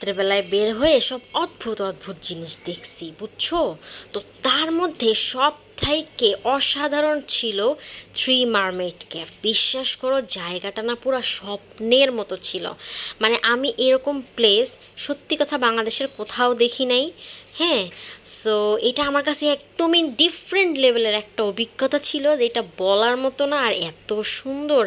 রাত্রেবেলায় বের হয়ে সব অদ্ভুত অদ্ভুত জিনিস দেখছি, বুঝছো? তো তার মধ্যে সব থেকে অসাধারণ ছিল থ্রি মারমেড ক্যাফ। বিশ্বাস করো, জায়গাটা না পুরো স্বপ্নের মতো ছিল। মানে আমি এরকম প্লেস সত্যি কথা বাংলাদেশের কোথাও দেখি নাই। হ্যাঁ, সো এটা আমার কাছে একদমই ডিফারেন্ট লেভেলের একটা অভিজ্ঞতা ছিল, যেটা বলার মতো না। আর এত সুন্দর,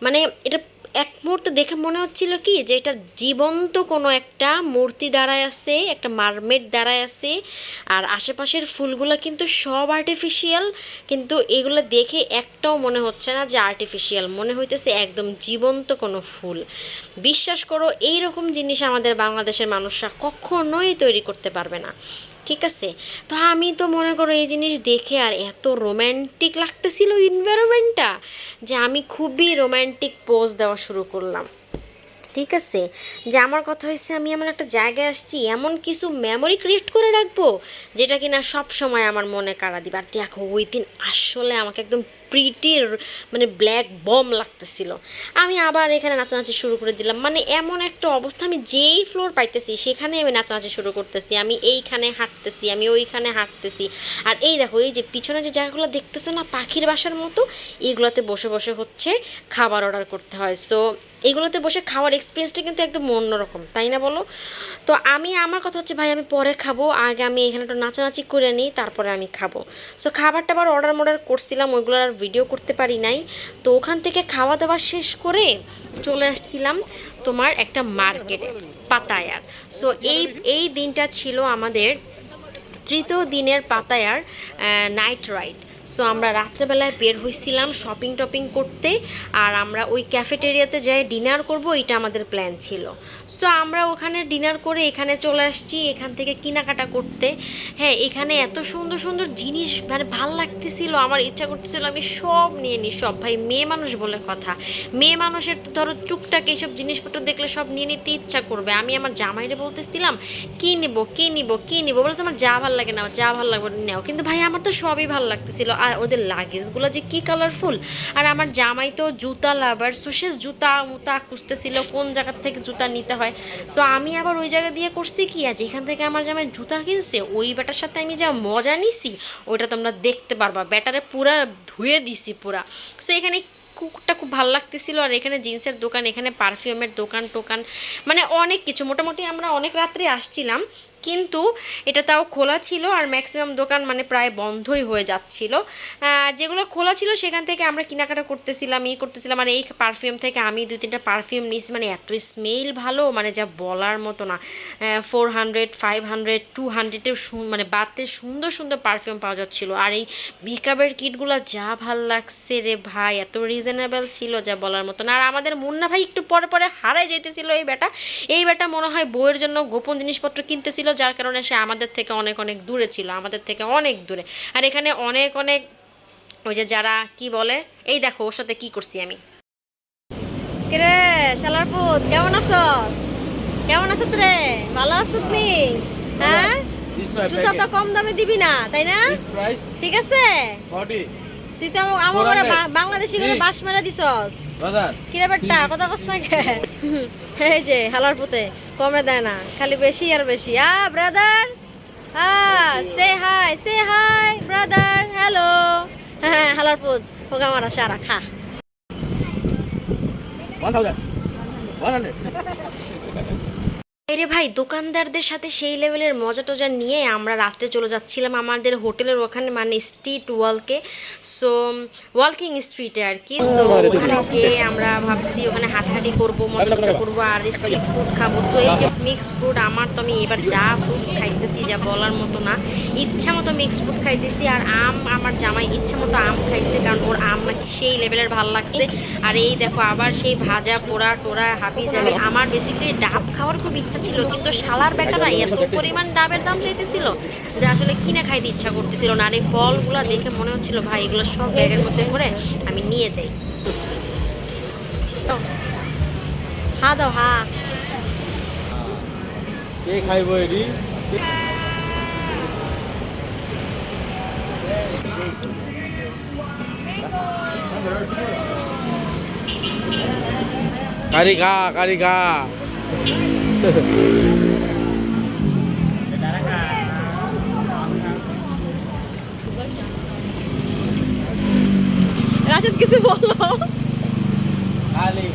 মানে এটা এক মুহূর্তে দেখে মনে হচ্ছিল কি যে এটা জীবন্ত কোনো একটা মূর্তি দাঁড়ায় আছে, একটা মারমেড দাঁড়ায় আছে। আর আশেপাশের ফুলগুলো কিন্তু সব আর্টিফিশিয়াল, কিন্তু এগুলো দেখে একটাও মনে হচ্ছে না যে আর্টিফিশিয়াল, মনে হইতেছে একদম জীবন্ত কোনো ফুল। বিশ্বাস করো, এই রকম জিনিস আমাদের বাংলাদেশের মানুষরা কখনোই তৈরি করতে পারবে না। ঠিক আছে, তো আমি তো মনে করো এই জিনিস দেখে আর এত রোম্যান্টিক লাগতেছিল এনভায়রনমেন্টটা, যে আমি খুবই রোম্যান্টিক পোজ দেওয়া শুরু করলাম। ঠিক আছে, যে আমার কথা হয়েছে আমি এমন একটা জায়গায় আসছি, এমন কিছু মেমোরি ক্রিয়েট করে রাখবো যেটা কিনা সব সময় আমার মনে কাড়া দিবে। আর দেখো ওই দিন আসলে আমাকে একদম প্রিটির মানে ব্ল্যাক বম লাগতেছিল। আমি আবার এখানে নাচানাচি শুরু করে দিলাম। মানে এমন একটা অবস্থা, আমি যেই ফ্লোর পাইতেছি সেখানে আমি নাচানাচি শুরু করতেছি, আমি এইখানে হাঁটতেছি, আমি ওইখানে হাঁটতেছি। আর এই দেখো, এই যে পিছনে যে জায়গাগুলো দেখতেছো না পাখির বাসার মতো, এইগুলোতে বসে বসে হচ্ছে খাবার অর্ডার করতে হয়। সো এইগুলোতে বসে খাওয়ার এক্সপিরিয়েন্সটা কিন্তু একদম অন্যরকম, তাই না বলো? তো আমি, আমার কথা হচ্ছে ভাই আমি পরে খাবো, আগে আমি এখানে একটু নাচানাচি করে নিই, তারপরে আমি খাবো। সো খাবারটা আবার অর্ডার করছিলাম, ওইগুলো আর ভিডিও করতে পারি নাই। তো ওখান থেকে খাওয়া দাওয়া শেষ করে চলে আসছিলাম তোমার একটা মার্কেটে, পাতায়ার। সো এই এই দিনটা ছিল আমাদের তৃতীয় দিনের পাতায়ার নাইট রাইড। সো আমরা রাত্রেবেলায় বের হয়েছিলাম শপিং টপিং করতে, আর আমরা ওই ক্যাফেটেরিয়াতে যাই ডিনার করব, এটা আমাদের প্ল্যান ছিল। সো আমরা ওখানে ডিনার করে এখানে চলে আসছি, এখান থেকে কেনাকাটা করতে। হ্যাঁ, এখানে এত সুন্দর সুন্দর জিনিস, মানে ভাল লাগতেছিল, আমার ইচ্ছা করতেছিল আমি সব নিয়ে নিই। সব ভাই, মেয়ে মানুষ বলে কথা, মেয়ে মানুষের তো ধরো টুকটাক এইসব জিনিসপত্র দেখলে সব নিয়ে নিতে ইচ্ছা করবে। আমি আমার জামাইরে বলতেছিলাম কি নিব কি নিব কি নিব, বলে তোমার যা ভাল লাগে নাও, যা ভাল লাগবে নাও। কিন্তু ভাই আমার তো সবই ভাল লাগতেছিল, আর ওদের লাগেজগুলো যে কি কালারফুল। আর আমার জামাই তো জুতা লাভার, সো সে জুতা মুতা খুঁজতেছিল কোন জায়গার থেকে জুতা নিতে হয়। সো আমি আবার ওই জায়গা দিয়ে করছি কি, আর যেখান থেকে আমার জামাই জুতা কিনছে ওই বেটার সাথে আমি যা মজা নিছি ওইটা তোমরা দেখতে পারবা। ব্যাটারে পুরা ধুয়ে দিছি পুরা। সো এখানে কুকুরটা খুব ভালো লাগতেছিল। আর এখানে জিন্সের দোকান, এখানে পারফিউমের দোকান টোকান, মানে অনেক কিছু। মোটামুটি আমরা অনেক রাত্রে আসছিলাম, কিন্তু এটা তাও খোলা ছিল। আর ম্যাক্সিমাম দোকান মানে প্রায় বন্ধই হয়ে যাচ্ছিল। যেগুলো খোলা ছিল সেখান থেকে আমরা কেনাকাটা করতেছিলাম, করতেছিলাম। আর এই পারফিউম থেকে আমি 2-3টা পারফিউম নিয়েছি, মানে এত স্মেল ভালো, মানে যা বলার মতো না। 400, 500, 200-এর মানে বাতে সুন্দর সুন্দর পারফিউম পাওয়া যাচ্ছিলো। আর এই মেকআপের কিটগুলো যা ভাল লাগছে রে ভাই, এত রিজনেবল ছিল যা বলার মতো না। আর আমাদের মুন্না ভাই একটু পরে পরে হারাই যেতেছিল। এই বেটা মনে হয় বইয়ের জন্য গোপন জিনিসপত্র কিনতেছিল, যার কারণে সে আমাদের থেকে অনেক অনেক দূরে ছিল, আমাদের থেকে অনেক দূরে। আর এখানে অনেক অনেক ওই যে যারা কি বলে, এই দেখো ওর সাথে কি করছি আমি। কিরে শালার পুত, কেমন আছো? কেমন আছো রে? ভালো আছো তুমি? হ্যাঁ, জুতা তো কম দামে দিবি না, তাই না? ঠিক আছে, তুই তো আমার বাংলাদেশি করে বাস মেরা দিছস। কিরে বেটা, কথা কস না কে? এই যে হালার পুতে কমে দেয় না, খালি বেশি আর বেশি। ব্রাদার, সে হাই ব্রাদার, হ্যালো। হ্যাঁ, হালার পুত হোক আমার সারা খা। 100 রে ভাই, দোকানদারদের সাথে সেই লেভেলের মজা টজা নিয়ে আমরা রাত্রে চলে যাচ্ছিলাম আমাদের হোটেলের ওখানে, মানে স্ট্রিট ওয়ালকে। সো ওয়ালকিং স্ট্রিটে আর কি। সো ওখানে যে আমরা ভাবছি ওখানে হাঁটাহাঁটি করবো, মজা টজা করবো, আর স্ট্রিট ফুড খাবো। সো এই যে মিক্সড ফুড, আমার তো আমি এবার যা ফ্রুটস খাইতেছি যা বলার মতো না, ইচ্ছা মতো মিক্সড ফুড খাইতেছি। আর আমার জামাই ইচ্ছা মতো আম খাইছে, কারণ ওর আম নাকি সেই লেভেলের ভাল লাগছে। আর এই দেখো আবার সেই ভাজা পোড়া টোড়া হাবি যাবে। আমার বেসিক্যালি ডাব খাওয়ার খুব ইচ্ছা ছিল, কিন্তু শালার বেটারা এত পরিমাণ ডাবের দাম চাইতেছিল যে আসলে কিনে খাইতে ইচ্ছা করতেছিল না। আর এই ফলগুলো দেখে মনে হচ্ছিল ভাই এগুলো সব ব্যাগের মধ্যে করে আমি নিয়ে যাই। হা দাও, হা কে খাইব এডি? কারি খা রাশেদ কিছু বলো। Kali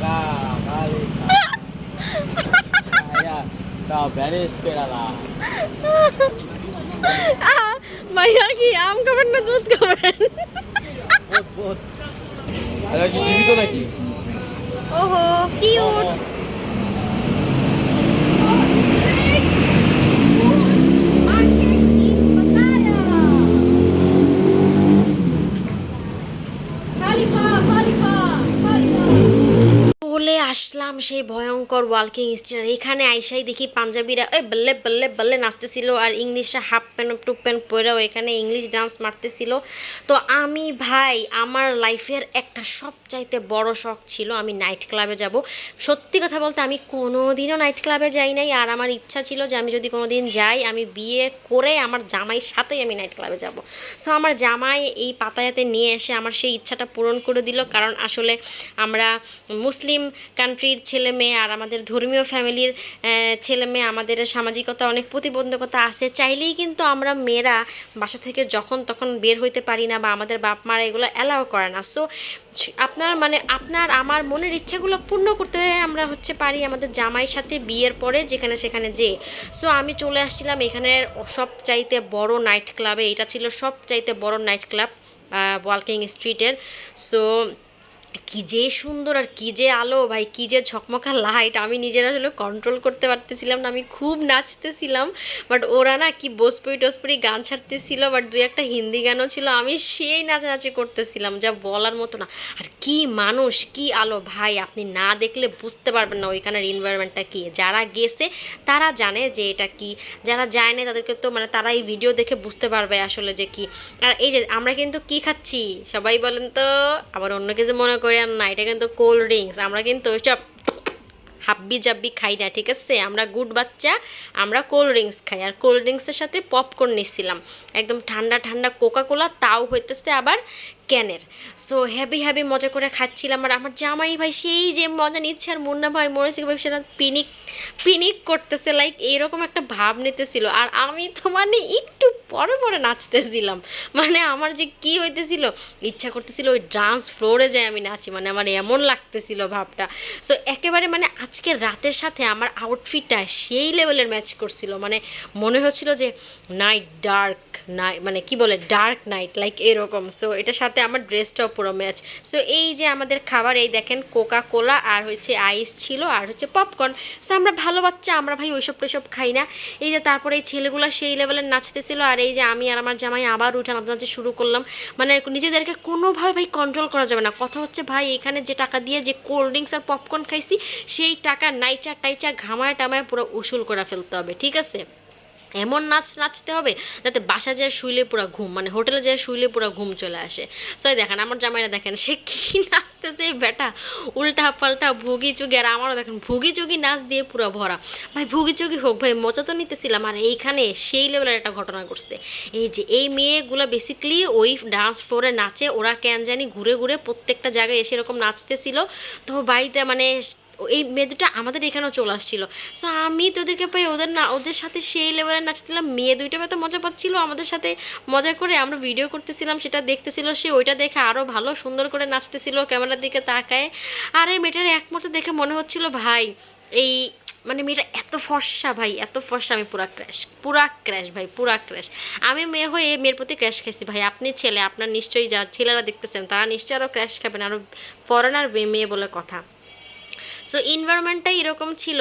ya সব ভ্যানিশ করে না ভাইয়া কি আম খাবেন না দুধ খাবেন? আরে কি জীবিত নাকি ওহো কিউট। চলে আসলাম সেই ভয়ঙ্কর ওয়ালকিং স্টিয়ার। এখানে আইসাই দেখি পাঞ্জাবিরা ওই বল্লে বল্লে বল্লে নাচতেছিল, আর ইংলিশরা হাফ প্যান্ট টুপ প্যান্ট পরেও এখানে ইংলিশ ডান্স মারতেছিল। তো আমি ভাই আমার লাইফের একটা সবচাইতে বড় শখ ছিল আমি নাইট ক্লাবে যাব। সত্যি কথা বলতে আমি কোনো দিনও নাইট ক্লাবে যাই নাই, আর আমার ইচ্ছা ছিল যে আমি যদি কোনো দিন যাই আমি বিয়ে করে আমার জামাইয়ের সাথেই আমি নাইট ক্লাবে যাব। সো আমার জামাই এই পাতায়াতে নিয়ে এসে আমার সেই ইচ্ছাটা পূরণ করে দিল, কারণ আসলে আমরা মুসলিম কান্ট্রির ছেলে মেয়ে আর আমাদের ধর্মীয় ফ্যামিলির ছেলে মেয়ে, আমাদের সামাজিকতা অনেক প্রতিবন্ধকতা আছে, চাইলেই কিন্তু আমরা মেয়েরা বাসা থেকে যখন তখন বের হইতে পারি না, বা আমাদের বাপ মারা এগুলো অ্যালাউ করে না। সো আপনার আমার মনের ইচ্ছাগুলো পূর্ণ করতে আমরা পারি আমাদের জামাইয়ের সাথে বিয়ের পরে যেখানে সেখানে যে। সো আমি চলে আসছিলাম এখানের সবচাইতে বড় নাইট ক্লাবে। এটা ছিল সবচাইতে বড় নাইট ক্লাব ওয়ালকিং স্ট্রিটের। সো কি যে সুন্দর আর কি যে আলো ভাই, কি যে ঝকমকা লাইট, আমি নিজের আসলে কন্ট্রোল করতে পারতেছিলাম না, আমি খুব নাচতেছিলাম। বাট ওরা না কি বসপুরি টসপুরি গান ছাড়তেছিল, বাট দুই একটা হিন্দি গানও ছিল, আমি সেই নাচানাচি করতেছিলাম যা বলার মতো না। আর কি মানুষ, কি আলো ভাই, আপনি না দেখলে বুঝতে পারবেন না ওইখানের এনভায়রনমেন্টটা কি। যারা গেছে তারা জানে যে এটা কি, যারা যায় না তাদেরকে তো তারা এই ভিডিও দেখে বুঝতে পারবে আসলে যে কি। আর এই যে আমরা কিন্তু কি খাচ্ছি সবাই বলেন তো, আবার অন্য কিছু মনে করেন না, এটা কিন্তু কোল্ড ড্রিঙ্কস। আমরা কিন্তু ওইসব হাব্বি জাব্বি খাই না, ঠিক আছে? আমরা গুড বাচ্চা, আমরা কোল্ড ড্রিঙ্কস খাই। আর কোল্ড ড্রিঙ্কসের সাথে পপকর্ন নিচ্ছিলাম, একদম ঠান্ডা ঠান্ডা কোকাকোলা, তাও হইতেছে আবার ক্যানের। সো হ্যাভি মজা করে খাচ্ছিলাম। আর আমার জামাই ভাই সেই যে মজা নিচ্ছে, আর মুন্না ভাই মরেছে ভাই সেটা পিনিক পিনিক করতেছে, লাইক এইরকম একটা ভাব নিতেছিল। আর আমি তো একটু পরে পরে নাচতেছিলাম, আমার যে কি হইতেছিল, ইচ্ছা করতেছিল ওই ডান্স ফ্লোরে যায় আমি নাচি, আমার এমন লাগতেছিল ভাবটা। সো একেবারে আজকের রাতের সাথে আমার আউটফিটটা সেই লেভেলের ম্যাচ করছিল, মনে হচ্ছিল যে নাইট ডার্ক নাইট, কি বলে ডার্ক নাইট, লাইক এরকম। সো এটার সাথে আমার ড্রেসটাও পুরো ম্যাচ। সো এই যে আমাদের খাবার, এই দেখেন কোকা কোলা আর আইস ছিল, আর পপকর্ন। সো আমরা ভালো বাচ্চা, আমরা ভাই ওইসব টোইসব খাই না। এই যে তারপরে এই ছেলেগুলো সেই লেভেলের নাচতেছিল, আর এই যে আমি আর আমার জামাই আবার উঠে নাচানাচি শুরু করলাম। নিজেদেরকে কোনোভাবে ভাই কন্ট্রোল করা যাবে না। কথা হচ্ছে ভাই এখানে যে টাকা দিয়ে যে কোল্ড ড্রিঙ্কস আর পপকর্ন খাইছি, সেই টাকা নাইচা টাইচা ঘামায় টামায় পুরো উসুল করে ফেলতে হবে, ঠিক আছে? এমন নাচতে হবে যাতে বাসা যায় শুইলে পুরো ঘুম, হোটেলে যায় শুইলে পুরো ঘুম চলে আসে। সো দেখেন আমার জামাইরা, দেখেন সে কী নাচতেছে বেটা, উল্টা পাল্টা ভুগি চুগি। আর আমারও দেখেন ভুগি চুগি নাচ দিয়ে পুরো ভরা। ভাই ভুগি চুগি হোক ভাই, মজা তো নিতেছিলাম। আর এইখানে সেই লেভেলের একটা ঘটনা ঘটছে। এই যে এই মেয়েগুলো বেসিক্যালি ওই ডান্স ফ্লোরে নাচে, ওরা কেন জানি ঘুরে ঘুরে প্রত্যেকটা জায়গায় এসে এরকম নাচতেছিল। তো বাড়িতে এই মেয়ে দুটো আমাদের এখানেও চলে আসছিলো। সো আমি তো ওদেরকে পাই, ওদের সাথে সেই লেভেলে নাচছিলাম। মেয়ে দুইটা এত মজা পাচ্ছিল আমাদের সাথে মজা করে, আমরা ভিডিও করতেছিলাম, সেটা দেখতেছিল সে, ওইটা দেখে আরও ভালো সুন্দর করে নাচতেছিল ক্যামেরার দিকে তাকায়। আর এই মেয়েটার এক মুহূর্তে দেখে মনে হচ্ছিল ভাই এই মেয়েটা এত ফর্সা ভাই, এত ফর্সা, আমি পুরা ক্র্যাশ ভাই, পুরা ক্র্যাশ। আমি মেয়ে হয়ে মেয়ের প্রতি ক্র্যাশ খাইছি ভাই। আপনি ছেলে, আপনার নিশ্চয়ই যারা ছেলেরা দেখতেছেন তারা নিশ্চয়ই আরও ক্র্যাশ খাবেন, আরও ফরেনার মেয়ে বলে কথা। সো এনভায়রনমেন্টটাই এরকম ছিল,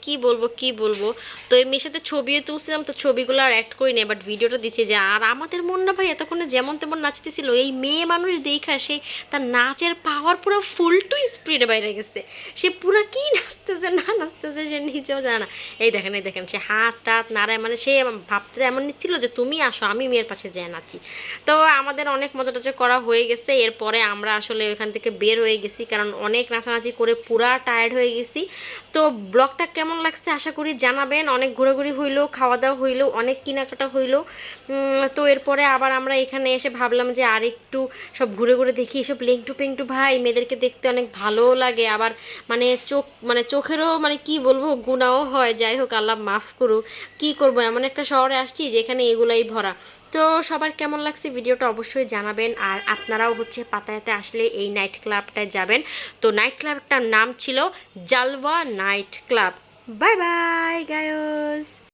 কি বলবো। তো এই মেয়ের সাথে ছবিও তুলছিলাম, তো ছবিগুলো আর অ্যাড করি না, বাট ভিডিওটা দিচ্ছি যে। আর আমাদের মন না ভাই এতক্ষণে যেমন তেমন নাচতেছিল, এই মেয়ে মানুষ দেখা সে তার নাচের পাওয়ার পুরো ফুল টু স্পিডে বাইরে গেছে। সে পুরো কি নাচতেছে সে নিজেও জানে না। এই দেখেন সে হাত টাত নাড়ায়, সে ভাবতে এমন নিচ্ছিল যে তুমি আসো আমি মেয়ের পাশে যেয়ে নাচি। তো আমাদের অনেক মজা টজা করা হয়ে গেছে। এরপরে আমরা আসলে ওইখান থেকে বের হয়ে গেছি, কারণ অনেক নাচানাচি করে পুরা পুরা টায়ার্ড হয়ে গেছি। তো ব্লগটা কেমন লাগছে আশা করি জানাবেন। অনেক ঘোরাঘুরি হইলো, খাওয়া দাওয়া হইলো, অনেক কেনাকাটা হইলো। তো এরপরে আবার আমরা এখানে এসে ভাবলাম যে আর একটু সব ঘুরে ঘুরে দেখি। এসব লেংটু পেংটু ভাই মেয়েদেরকে দেখতে অনেক ভালোও লাগে, আবার মানে চোখেরও মানে কি বলবো গুণাও হয়। যাই হোক আল্লাহ মাফ করুক, কি করবো, এমন একটা শহরে আসছি যেখানে এগুলাই ভরা। তো সবার কেমন লাগছে ভিডিওটা অবশ্যই জানাবেন। আর আপনারাও হচ্ছে পাতায়াতে আসলে এই নাইট ক্লাবটায় যাবেন। তো নাইট ক্লাবটার নাম ছিল জালওয়া নাইট ক্লাব। Bye bye গায়স।